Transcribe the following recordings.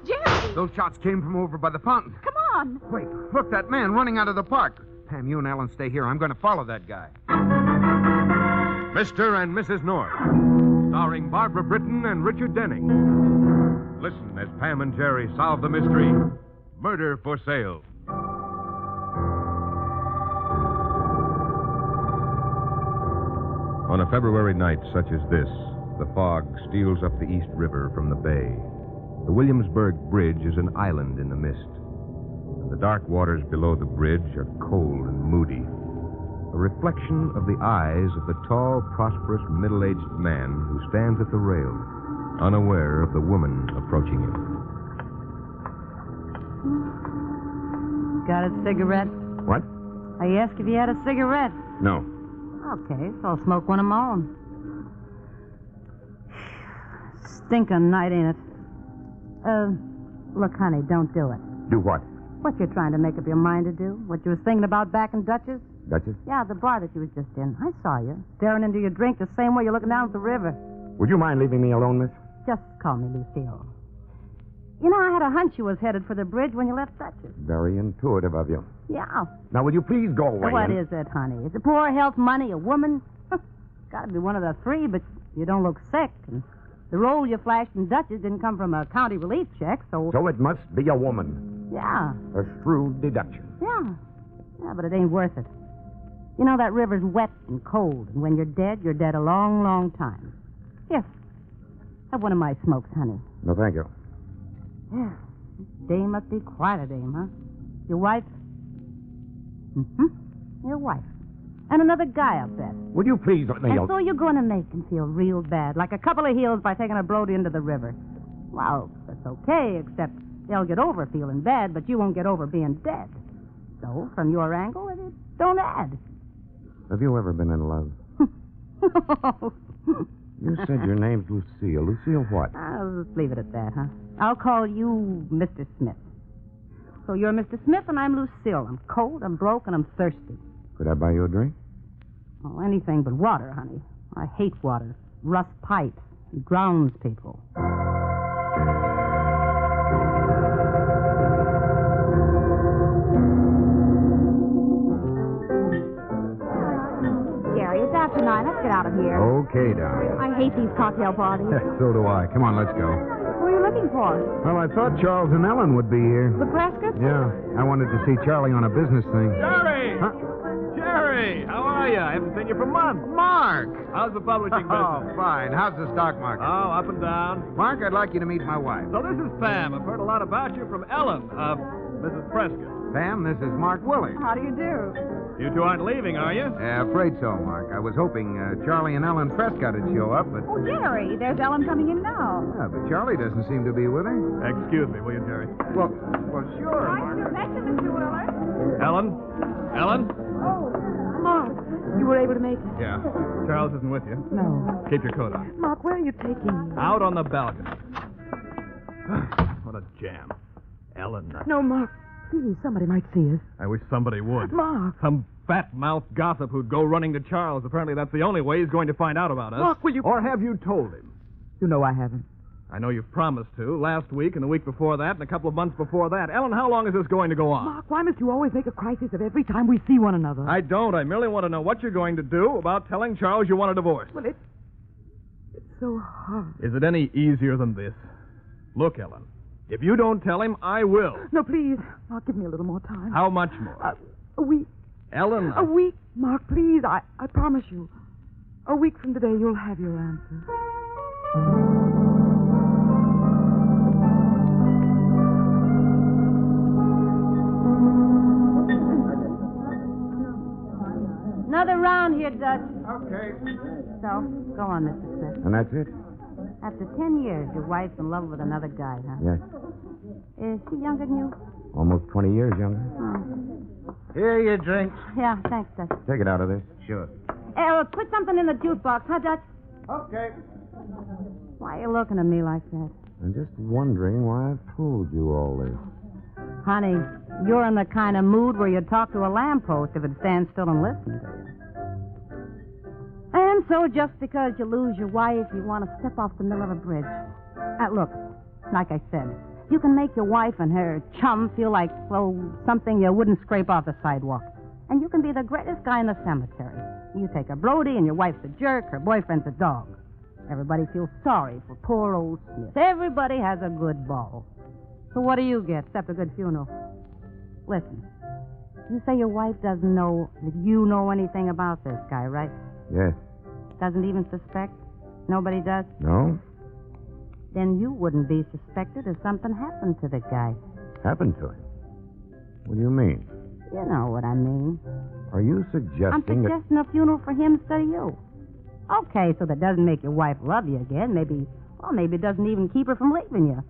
Jerry! Those shots came from over by the fountain. Come on. Wait, look, that man running out of the park. Pam, you and Ellen stay here. I'm going to follow that guy. Mr. and Mrs. North, starring Barbara Britton and Richard Denning. Listen as Pam and Jerry solve the mystery, Murder for Sale. On a February night such as this, the fog steals up the East River from the bay. The Williamsburg Bridge is an island in the mist. And the dark waters below the bridge are cold and moody. A reflection of the eyes of the tall, prosperous, middle-aged man who stands at the rail, unaware of the woman approaching him. Got a cigarette? What? I asked if you had a cigarette. No. Okay, so I'll smoke one of my own. Stinking night, ain't it? Look, honey, don't do it. Do what? What you're trying to make up your mind to do? What you was thinking about back in Dutchess? Dutchess? Yeah, the bar that you was just in. I saw you, staring into your drink the same way you're looking down at the river. Would you mind leaving me alone, miss? Just call me Lucille. You know, I had a hunch you was headed for the bridge when you left Dutchess. Very intuitive of you. Yeah. Now, will you please go away? What is it, honey? Is it poor health, money, a woman? Gotta be one of the three, but you don't look sick. And the role you flashed in Dutchess didn't come from a county relief check, so... So it must be a woman. Yeah. A shrewd deduction. Yeah. Yeah, but it ain't worth it. You know, that river's wet and cold, and when you're dead a long, long time. Here. Have one of my smokes, honey. No, thank you. Yeah. This dame must be quite a dame, huh? Your wife? Mm-hmm. Your wife. And another guy, I'll bet. Would you please let me... And so you're going to make him feel real bad, like a couple of heels by taking a Brody into the river. Well, that's okay, except they'll get over feeling bad, but you won't get over being dead. So, from your angle, it don't add. Have you ever been in love? You said your name's Lucille. Lucille what? I'll just leave it at that, huh? I'll call you Mr. Smith. So you're Mr. Smith and I'm Lucille. I'm cold, I'm broke, and I'm thirsty. Could I buy you a drink? Oh, anything but water, honey. I hate water. Rust pipes. It drowns people. Jerry, it's after 9. Let's get out of here. Okay, darling. I hate these cocktail parties. So do I. Come on, let's go. Who are you looking for? Well, I thought Charles and Ellen would be here. The Prescotts? Yeah, I wanted to see Charlie on a business thing. Jerry! Huh? Jerry, how are you? I haven't seen you for months. Mark! How's the publishing Oh, business? fine. How's the stock market? Oh, up and down. Mark, I'd like you to meet my wife. So this is Pam. I've heard a lot about you from Ellen, Mrs. Prescott. Pam, this is Mark Willard. How do you do? You two aren't leaving, are you? Afraid so, Mark. I was hoping Charlie and Ellen Prescott would show up, but... Oh, Jerry, there's Ellen coming in now. Yeah, but Charlie doesn't seem to be with her. Excuse me, will you, Jerry? Well, sure, Nice Mark. to meet you, Mr. Willard. Ellen? Ellen? Oh, Mark, you were able to make it. Yeah. Charles isn't with you. No. Keep your coat on. Mark, where are you taking me? Out on the balcony. What a jam. Ellen. No, Mark. Please, somebody might see us. I wish somebody would. Mark. Some fat-mouthed gossip who'd go running to Charles. Apparently that's the only way he's going to find out about us. Mark, will you... Or have you told him? You know I haven't. I know you've promised to. Last week and the week before that and a couple of months before that. Ellen, how long is this going to go on? Mark, why must you always make a crisis of every time we see one another? I don't. I merely want to know what you're going to do about telling Charles you want a divorce. Well, it's so hard. Is it any easier than this? Look, Ellen, if you don't tell him, I will. No, please. Mark, give me a little more time. How much more? A week. Ellen. A week, Mark, please. I promise you. A week from today, you'll have your answer. Another round here, Dutch. Okay. So, go on, Mr. Smith. And that's it? After 10 years, your wife's in love with another guy, huh? Yes. Is she younger than you? Almost 20 years younger. Here, your drinks. Yeah, thanks, Dutch. Take it out of this. Sure. Put something in the jukebox, huh, Dutch? Okay. Why are you looking at me like that? I'm just wondering why I've told you all this. Honey, you're in the kind of mood where you'd talk to a lamppost if it stands still and listens to you. And so just because you lose your wife, you want to step off the middle of a bridge. Look, like I said, you can make your wife and her chum feel like, well, something you wouldn't scrape off the sidewalk. And you can be the greatest guy in the cemetery. You take a Brody and your wife's a jerk, her boyfriend's a dog. Everybody feels sorry for poor old Smith. Everybody has a good ball. So what do you get, except a good funeral? Listen, you say your wife doesn't know that you know anything about this guy, right? Yes. Doesn't even suspect? Nobody does? No? Then you wouldn't be suspected if something happened to the guy. Happened to him? What do you mean? You know what I mean. Are you suggesting I'm suggesting a funeral for him instead of you. Okay, so that doesn't make your wife love you again. Maybe it doesn't even keep her from leaving you.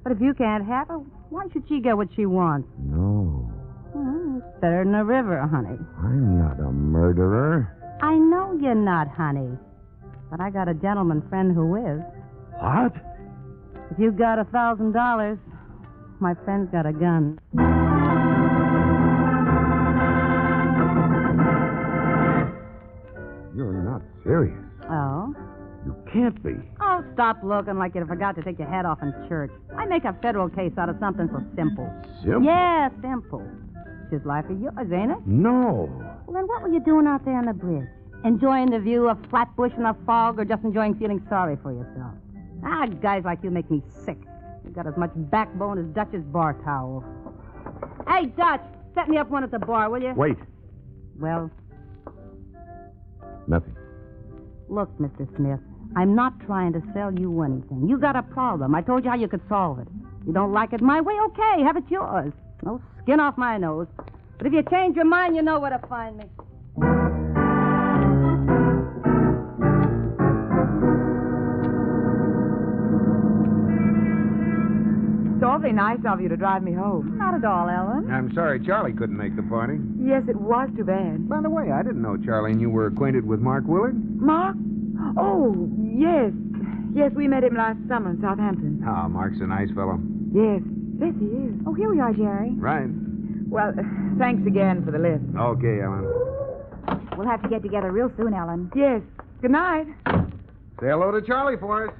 But if you can't have her, why should she get what she wants? No. It's better than a river, honey. I'm not a murderer. I know you're not, honey. But I got a gentleman friend who is. What? If you've got $1,000, my friend's got a gun. You're not serious. Oh? You can't be. Oh, stop looking like you forgot to take your hat off in church. I make a federal case out of something so simple. Simple? Yeah, simple. It's just like yours, ain't it? No. Well, then what were you doing out there on the bridge? Enjoying the view of Flatbush in the fog or just enjoying feeling sorry for yourself? Guys like you make me sick. You've got as much backbone as Dutch's bar towel. Hey, Dutch, set me up one at the bar, will you? Wait. Well? Nothing. Look, Mr. Smith, I'm not trying to sell you anything. You got a problem. I told you how you could solve it. You don't like it my way? Okay, have it yours. No skin off my nose. But if you change your mind, you know where to find me. It's awfully nice of you to drive me home. Not at all, Ellen. I'm sorry Charlie couldn't make the party. Yes, it was too bad. By the way, I didn't know Charlie and you were acquainted with Mark Willard. Mark? Oh, yes. Yes, we met him last summer in Southampton. Oh, Mark's a nice fellow. Yes. Yes, he is. Oh, here we are, Jerry. Right. Well, thanks again for the lift. Okay, Ellen. We'll have to get together real soon, Ellen. Yes. Good night. Say hello to Charlie for us.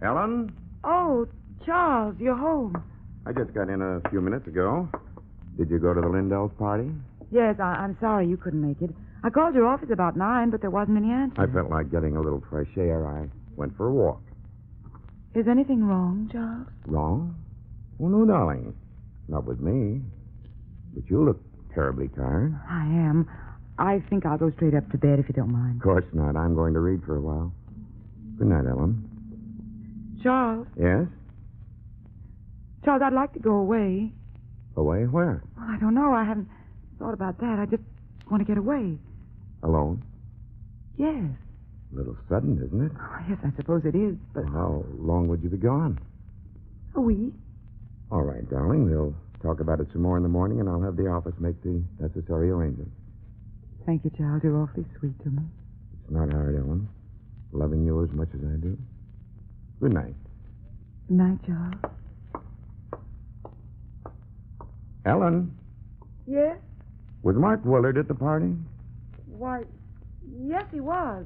Ellen? Oh, Charles, you're home. I just got in a few minutes ago. Did you go to the Lindells' party? Yes, I'm sorry you couldn't make it. I called your office about 9, but there wasn't any answer. I felt like getting a little fresh air. I went for a walk. Is anything wrong, Charles? Wrong? Oh, no, darling. Not with me. But you look terribly tired. I am. I think I'll go straight up to bed if you don't mind. Of course not. I'm going to read for a while. Good night, Ellen. Charles? Yes? Charles, I'd like to go away. Away? Where? Well, I don't know. I haven't thought about that. I just want to get away. Alone? Yes. A little sudden, isn't it? Oh, yes, I suppose it is, but How long would you be gone? a week. All right, darling. We'll talk about it some more in the morning, and I'll have the office make the necessary arrangements. Thank you, Charles. You're awfully sweet to me. It's not hard, Ellen. Loving you as much as I do. Good night. Good night, Charles. Ellen, Yes? was Mark Willard at the party? Why, yes, he was.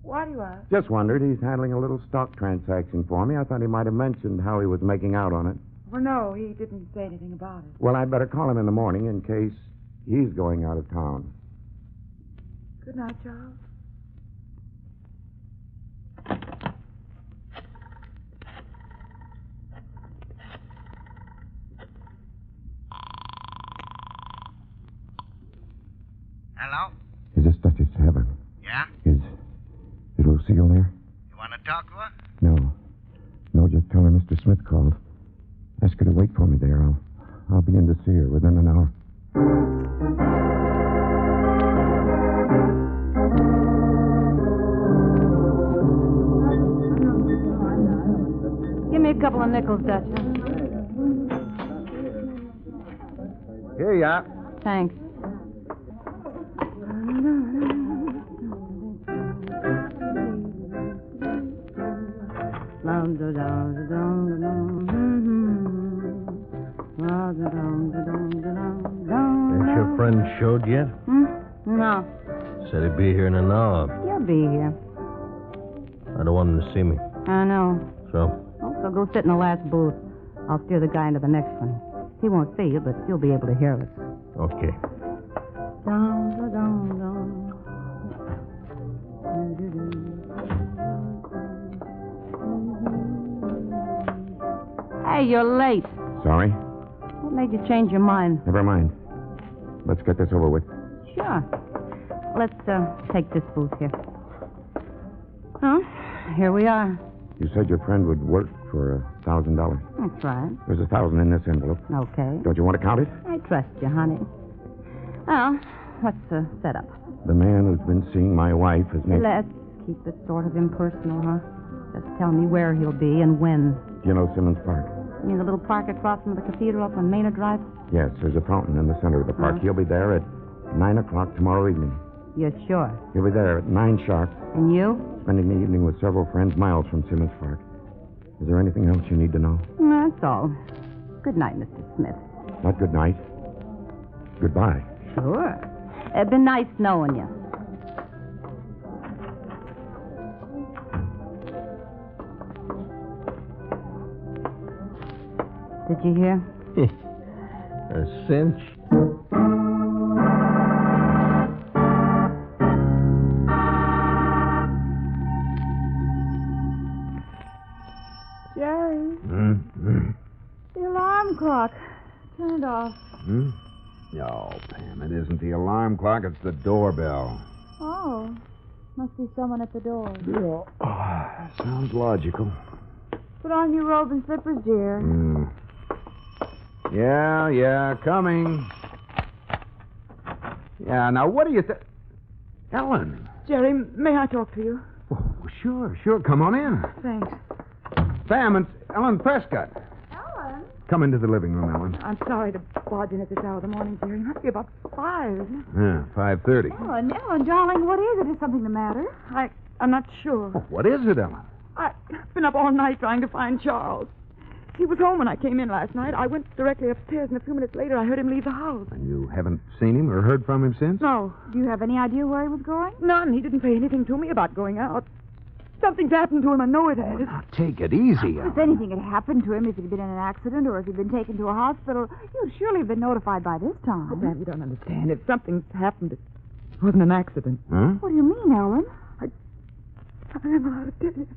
Why do you ask? Just wondered. He's handling a little stock transaction for me. I thought he might have mentioned how he was making out on it. Well, no, he didn't say anything about it. Well, I'd better call him in the morning in case he's going out of town. Good night, Charles. Hello? Is this Duchess Heaven? Yeah? Is Lucille there? You want to talk to her? No. No, just tell her Mr. Smith called. Ask her to wait for me there. I'll be in to see her within an hour. Give me a couple of nickels, Dutch. Here you are. Thanks. Ain't your friend showed yet? No. Said he'd be here in an hour. He'll be here. I don't want him to see me. I know. So? So go sit in the last booth. I'll steer the guy into the next one. He won't see you, but you'll be able to hear us. Okay. Hey, you're late. Sorry? What made you change your mind? Never mind. Let's get this over with. Sure. Let's take this booth here. Oh, here we are. You said your friend would work for $1,000. That's right. There's 1,000 in this envelope. Okay. Don't you want to count it? I trust you, honey. Well, let's set up. The man who's been seeing my wife is named... Let's keep it sort of impersonal, huh? Just tell me where he'll be and when. Do you know Simmons Park? You mean the little park across from the cathedral up on Maynard Drive? Yes, there's a fountain in the center of the park. He'll be there at 9 o'clock tomorrow evening. You're sure? He'll be there at 9 sharp. And you? Spending the evening with several friends miles from Simmons Park. Is there anything else you need to know? That's all. Good night, Mr. Smith. Not good night. Goodbye. Sure. It's been nice knowing you. Did you hear? A cinch. Jerry, the alarm clock. Turn it off. No, Pam, it isn't the alarm clock. It's the doorbell. Oh, must be someone at the door. Sounds logical. Put on your robe and slippers, dear. Yeah, coming. Yeah, now what do you think? Ellen. Jerry, may I talk to you? Oh, sure. Come on in. Thanks. Pam, it's Ellen Prescott. Ellen? Come into the living room, Ellen. I'm sorry to barge in at this hour of the morning, Jerry. It must be about 5, isn't it? Yeah, 5:30. Ellen, darling, what is it? Is something the matter? I'm not sure. Oh, what is it, Ellen? I've been up all night trying to find Charles. He was home when I came in last night. I went directly upstairs, and a few minutes later, I heard him leave the house. And you haven't seen him or heard from him since? No. Do you have any idea where he was going? None. He didn't say anything to me about going out. Something's happened to him. I know it has. Now, take it easy, Ellen. If anything had happened to him, if he'd been in an accident or if he'd been taken to a hospital, you'd surely have been notified by this time. Oh, Pam, you don't understand. If something's happened, it wasn't an accident. Huh? What do you mean, Ellen? I don't know how to tell you.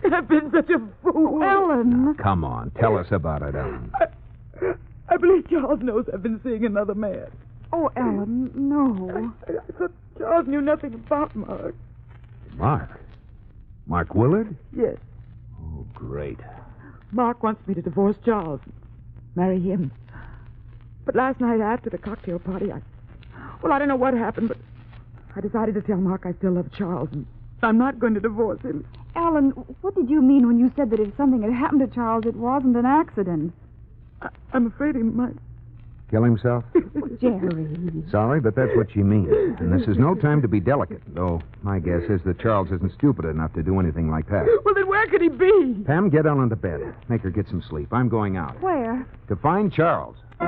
I've been such a fool. Ellen. Come on, tell us about it, Ellen. I believe Charles knows I've been seeing another man. Oh, Ellen, no. I thought Charles knew nothing about Mark. Mark Willard? Yes. Oh, great. Mark wants me to divorce Charles and marry him. But last night after the cocktail party, I don't know what happened, but I decided to tell Mark I still love Charles, and I'm not going to divorce him. Ellen, what did you mean when you said that if something had happened to Charles, it wasn't an accident? I'm afraid he might. Kill himself? Jerry. Sorry, but that's what she means. And this is no time to be delicate, though my guess is that Charles isn't stupid enough to do anything like that. Well, then where could he be? Pam, get Ellen to bed. Make her get some sleep. I'm going out. Where? To find Charles. I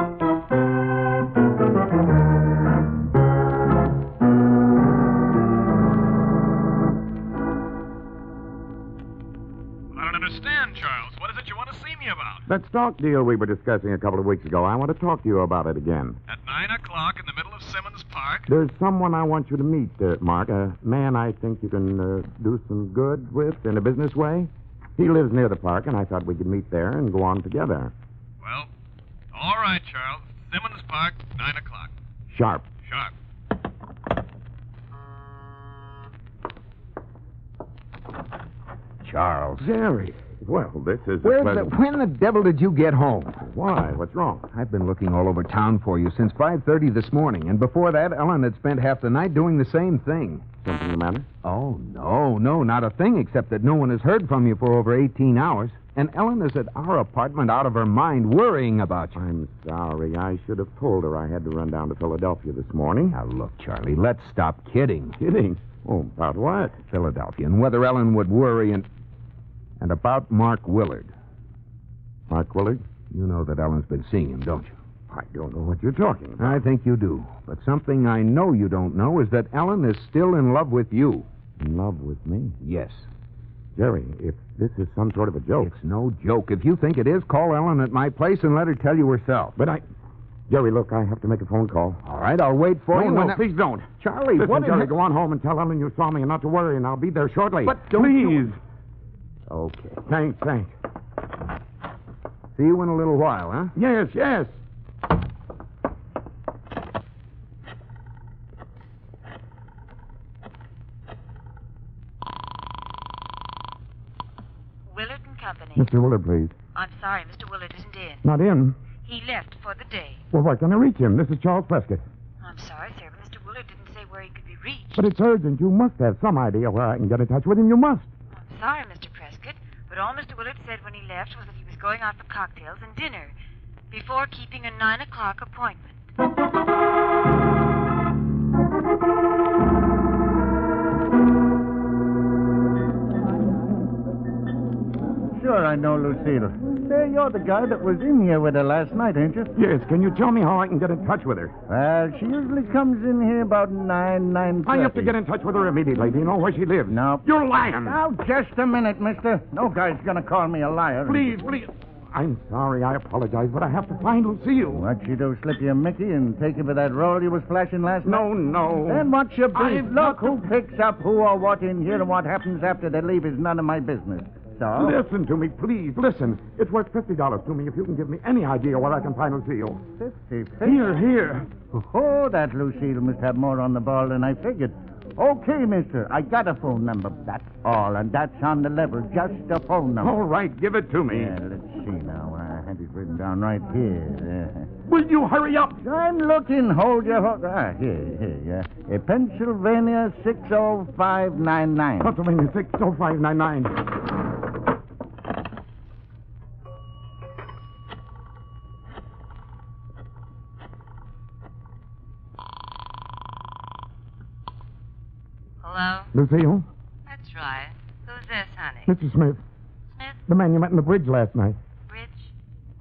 don't understand, Charles. What is it you want to see me about? That stock deal we were discussing a couple of weeks ago, I want to talk to you about it again. At 9 o'clock in the middle of Simmons Park? There's someone I want you to meet, Mark. A man I think you can do some good with in a business way. He lives near the park, and I thought we could meet there and go on together. Well, all right, Charles. Simmons Park, 9 o'clock. Sharp. Sharp. Charles. Jerry. Well, this is When the devil did you get home? Why? What's wrong? I've been looking all over town for you since 5:30 this morning, and before that, Ellen had spent half the night doing the same thing. Something the matter? Oh, no, not a thing, except that no one has heard from you for over 18 hours. And Ellen is at our apartment out of her mind, worrying about you. I'm sorry. I should have told her I had to run down to Philadelphia this morning. Now, look, Charlie, let's stop kidding. Kidding? Oh, about what? Philadelphia, and whether Ellen would worry and about Mark Willard. Mark Willard? You know that Ellen's been seeing him, don't you? I don't know what you're talking about. I think you do. But something I know you don't know is that Ellen is still in love with you. In love with me? Yes. Jerry, if this is some sort of a joke... It's no joke. If you think it is, call Ellen at my place and let her tell you herself. But Jerry, look, I have to make a phone call. All right, I'll wait for you. No, please don't. Charlie, Listen, what Jerry, go on home and tell Ellen you saw me and not to worry, and I'll be there shortly. But please. Okay. Thanks. See you in a little while, huh? Yes. Willard and Company. Mr. Willard, please. I'm sorry, Mr. Willard isn't in. Not in? He left for the day. Well, why can't I reach him? This is Charles Prescott. I'm sorry, sir, but Mr. Willard didn't say where he could be reached. But it's urgent. You must have some idea where I can get in touch with him. You must. I'm sorry, Mr. Prescott, but all Mr. Willard said when he left was that he was going out for cocktails and dinner before keeping a 9 o'clock appointment. Sure, I know, Lucille. Say, you're the guy that was in here with her last night, ain't you? Yes. Can you tell me how I can get in touch with her? Well, she usually comes in here about 9:30. I have to get in touch with her immediately. Do you know where she lives? No. You're lying. Now, just a minute, mister. No guy's gonna call me a liar. Please. I'm sorry. I apologize, but I have to find Lucille. What'd she do, slip you a Mickey and take you for that roll you was flashing last night? No. Then what's your beef? I've Look, got to- who picks up who or what in here and what happens after they leave is none of my business. So? Listen to me, please. Listen. It's worth $50 to me if you can give me any idea where I can find Lucille. 50? Here. Oh, that Lucille must have more on the ball than I figured. Okay, mister, I got a phone number. That's all, and that's on the level. Just a phone number. All right, give it to me. Yeah, let's see now. I had it written down right here. Will you hurry up? I'm looking. Hold your horse. Here. Pennsylvania 60599. Pennsylvania 60599. Hello? Lucille? That's right. Who's this, honey? Mr. Smith. Smith? The man you met on the bridge last night. Bridge?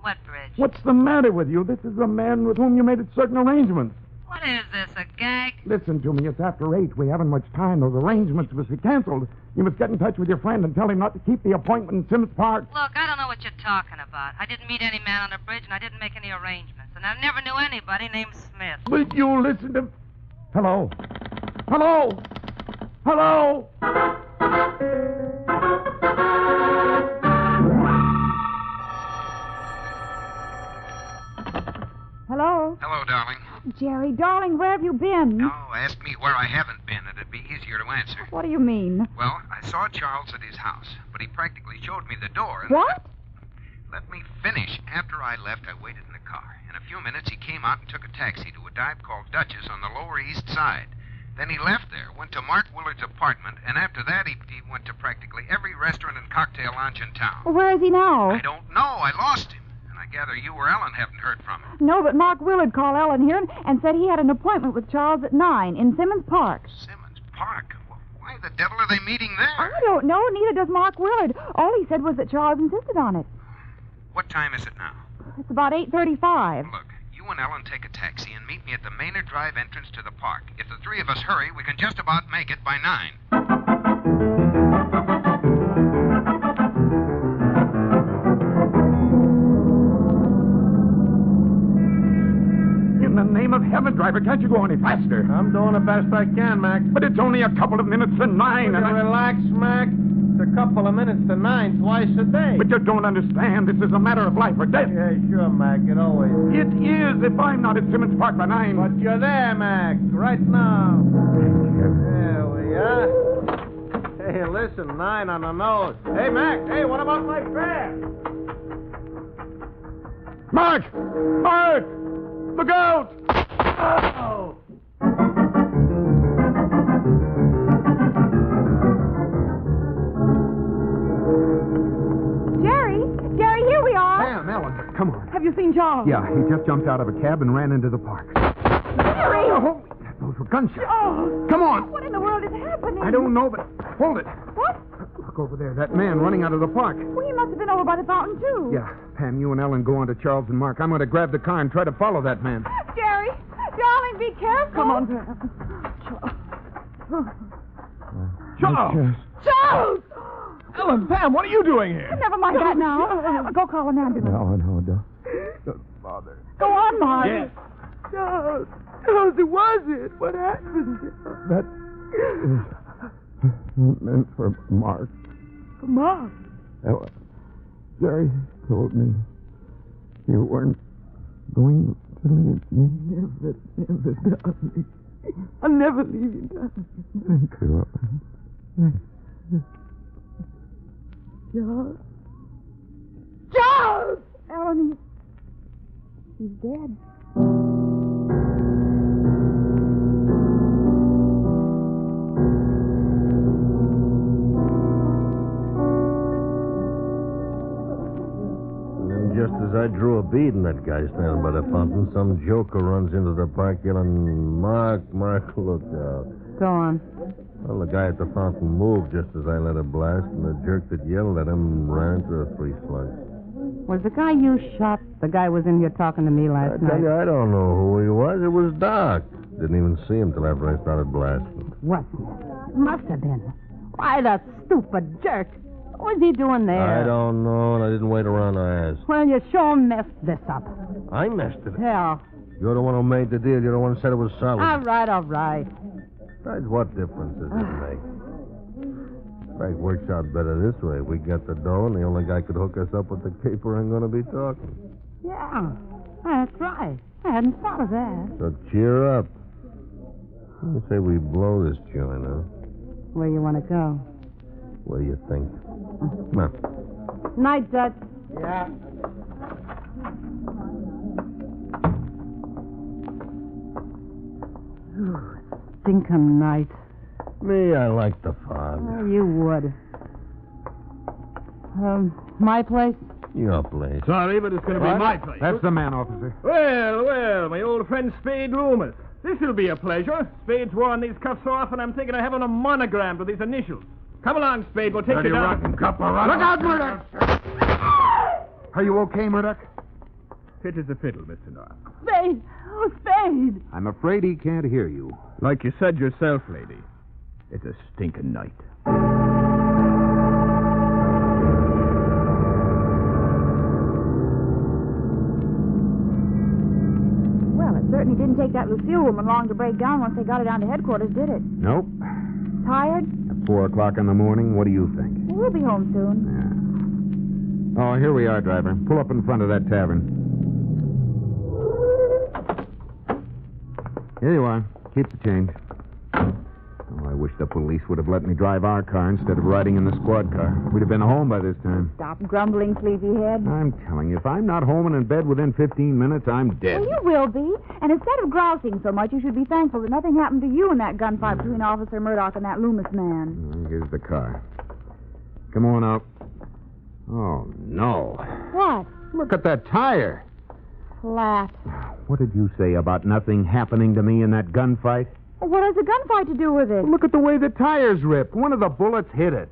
What bridge? What's the matter with you? This is the man with whom you made certain arrangements. What is this, a gag? Listen to me. It's after 8. We haven't much time. Those arrangements must be canceled. You must get in touch with your friend and tell him not to keep the appointment in Simmons Park. Look, I don't know what you're talking about. I didn't meet any man on the bridge, and I didn't make any arrangements. And I never knew anybody named Smith. Will you listen to... Hello? Hello? Hello? Hello? Hello, darling. Jerry, darling, where have you been? No, ask me where I haven't been. It'd be easier to answer. What do you mean? Well, I saw Charles at his house, but he practically showed me the door. And What? Let me finish. After I left, I waited in the car. In a few minutes, he came out and took a taxi to a dive called Duchess on the Lower East Side. Then he left there, went to Mark Willard's apartment, and after that, he went to practically every restaurant and cocktail lounge in town. Well, where is he now? I don't know. I lost him. And I gather you or Ellen haven't heard from him. No, but Mark Willard called Ellen here and said he had an appointment with Charles at 9 in Simmons Park. Simmons Park? Well, why the devil are they meeting there? I don't know. Neither does Mark Willard. All he said was that Charles insisted on it. What time is it now? It's about 8:35. Look, you and Ellen take a taxi and meet me at the Maynard Drive entrance to the park. If the three of us hurry, we can just about make it by 9. In the name of heaven, driver, can't you go any faster? I'm doing the best I can, Mac. But it's only a couple of minutes to 9, and Relax, Mac. It's a couple of minutes to 9 twice a day. But you don't understand. This is a matter of life or death. Yeah, sure, Mac. It always is. It is if I'm not at Simmons Park by 9. But you're there, Mac. Right now. There we are. Hey, listen, 9 on the nose. Hey, Mac. Hey, what about my fare? Mark! Mark! Look out! Oh. Jerry, here we are. Pam, Ellen, come on. Have you seen Charles? Yeah, he just jumped out of a cab and ran into the park. Jerry! Those were gunshots. Oh, Come on. what in the world is happening? I don't know, but hold it. What? Look over there, that man running out of the park. Well, he must have been over by the fountain, too. Yeah, Pam, you and Ellen go on to Charles and Mark. I'm going to grab the car and try to follow that man. Jerry, darling, be careful. Come on, Pam. Charles! Charles! Ellen, Pam, what are you doing here? Never mind that now. Go call an ambulance. No, don't. Father. Go on, Mark. Yes. Charles, who was it? What happened? That is meant for Mark. Mark. Jerry told me you weren't going to leave me. Never, darling. I'll never leave you, darling. Thank you. Charles? Charles! Ellen, he's dead. Just as I drew a bead in that guy standing by the fountain, some joker runs into the park yelling, Mark, look out. Go on. Well, the guy at the fountain moved just as I let it blast, and the jerk that yelled at him ran into the 3 slugs. Was the guy you shot the guy was in here talking to me last I tell night? you, I don't know who he was. It was dark. Didn't even see him till after I started blasting. What? Must have been. Why, the stupid jerk. What was he doing there? I don't know, and I didn't wait around to ask. Well, you sure messed this up. I messed it up. Yeah. You're the one who made the deal. You're the one who said it was solid. All right. Besides, what difference does it make? In fact, it works out better this way. We get the dough, and the only guy could hook us up with the caper ain't going to be talking. Yeah, that's right. I hadn't thought of that. So cheer up. You say we blow this joint, huh? Where you want to go? Where do you think? Come on. Night, Dutch. Yeah. Stinking night. Me, I like the fog. Oh, you would. My place? Your place. Sorry, but it's going to be my place. That's the man, officer. Well, my old friend Spade Loomis. This'll be a pleasure. Spade's worn these cuffs so often, I'm thinking of having them monogrammed with these initials. Come along, Spade. We'll take you down. Rotten cup of rotten. Look out, Murdoch! Are you okay, Murdoch? Fit as a fiddle, Mr. North. Spade! Oh, Spade! I'm afraid he can't hear you. Like you said yourself, lady, it's a stinking night. Well, it certainly didn't take that Lucille woman long to break down once they got her down to headquarters, did it? Nope. Tired? At 4 o'clock in the morning, what do you think? We'll be home soon. Yeah. Oh, here we are, driver. Pull up in front of that tavern. Here you are. Keep the change. Oh, I wish the police would have let me drive our car instead of riding in the squad car. We'd have been home by this time. Stop grumbling, sleepyhead. I'm telling you, if I'm not home and in bed within 15 minutes, I'm dead. Well, you will be. And instead of grousing so much, you should be thankful that nothing happened to you in that gunfight between Officer Murdoch and that Loomis man. Here's the car. Come on out. Oh, no. What? Look at that tire. Flat. What did you say about nothing happening to me in that gunfight? What has a gunfight to do with it? Look at the way the tire's ripped. One of the bullets hit it.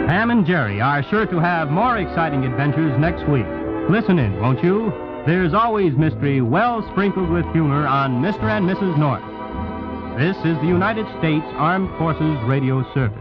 Pam and Jerry are sure to have more exciting adventures next week. Listen in, won't you? There's always mystery well sprinkled with humor on Mr. and Mrs. North. This is the United States Armed Forces Radio Service.